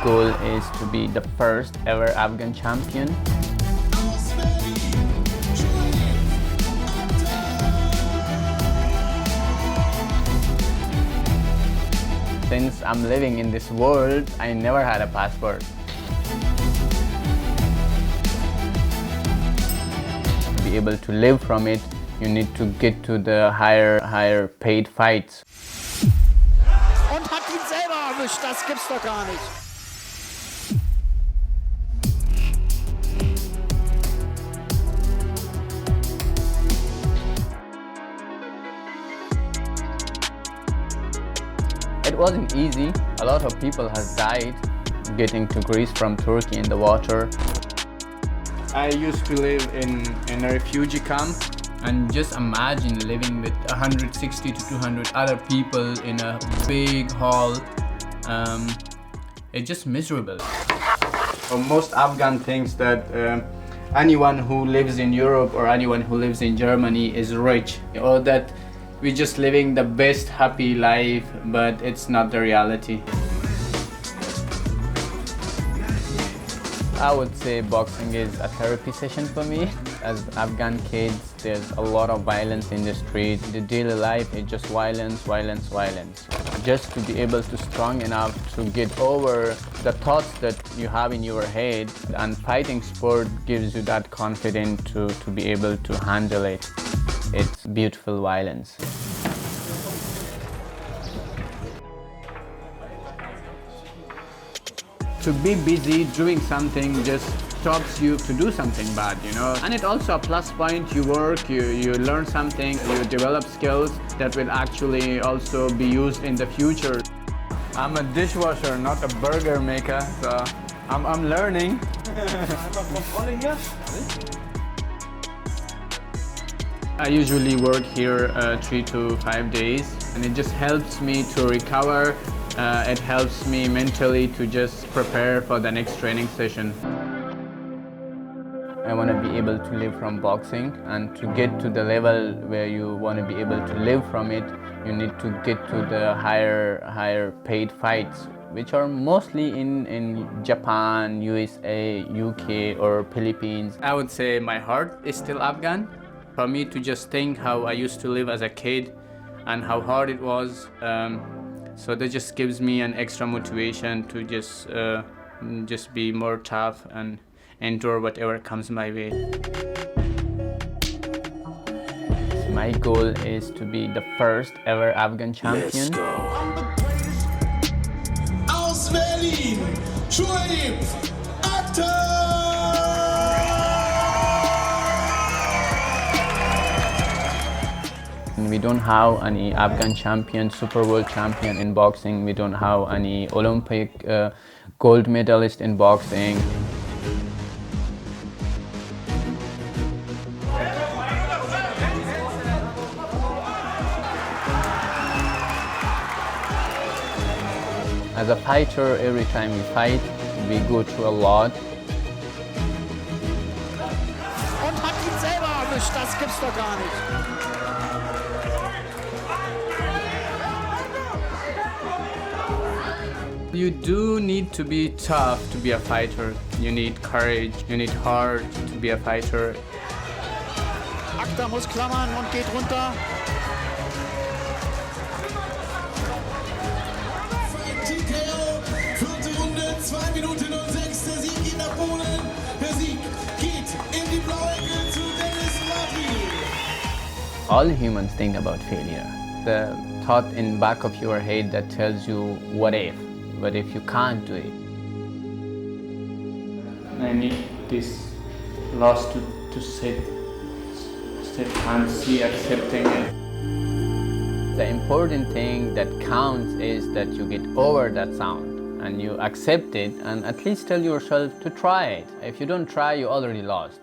goal is to be the first ever Afghan champion. Since I'm living in this world, I never had a passport. To be able to live from it, you need to get to the higher paid fights. Und hat ihn selber erwischt, das gibt's doch gar nicht. It wasn't easy. A lot of people have died getting to Greece from Turkey in the water. I used to live in a refugee camp, and just imagine living with 160 to 200 other people in a big hall. It's just miserable. Most Afghan thinks that anyone who lives in Europe or anyone who lives in Germany is rich, or that we're just living the best happy life, but it's not the reality. I would say boxing is a therapy session for me. As Afghan kids, there's a lot of violence in the street. The daily life is just violence, violence, violence. Just to be able to strong enough to get over the thoughts that you have in your head, and fighting sport gives you that confidence to be able to handle it. It's beautiful violence. To be busy doing something just stops you to do something bad, you know. And it also a plus point. You work, you learn something, you develop skills that will actually also be used in the future. I'm a dishwasher, not a burger maker, so I'm learning. I usually work here 3 to 5 days, and it just helps me to recover. It helps me mentally to just prepare for the next training session. I want to be able to live from boxing, and to get to the level where you want to be able to live from it, you need to get to the higher paid fights, which are mostly in Japan, USA, UK or Philippines. I would say my heart is still Afghan. For me to just think how I used to live as a kid and how hard it was, so that just gives me an extra motivation to just be more tough and endure whatever comes my way. My goal is to be the first ever Afghan champion. Let's go. Aus Berlin, Shoaib Akhtar! We don't have any Afghan champion, Super World champion in boxing. We don't have any Olympic gold medalist in boxing. As a fighter, every time we fight, we go through a lot. Und hat ihn selber erwischt, das gibt's doch gar nicht. You do need to be tough to be a fighter. You need courage, you need heart to be a fighter. Akhtar muss klammern und geht runter. TKO, 4. Runde, 2 Minuten und 6. Der Sieg geht nach Polen. Der Sieg geht in die blaue Ecke zu Dennis Martin. All humans think about failure. The thought in back of your head that tells you what if you can't do it. I need this loss to sit and see accepting it. The important thing that counts is that you get over that sound and you accept it, and at least tell yourself to try it. If you don't try, you already lost.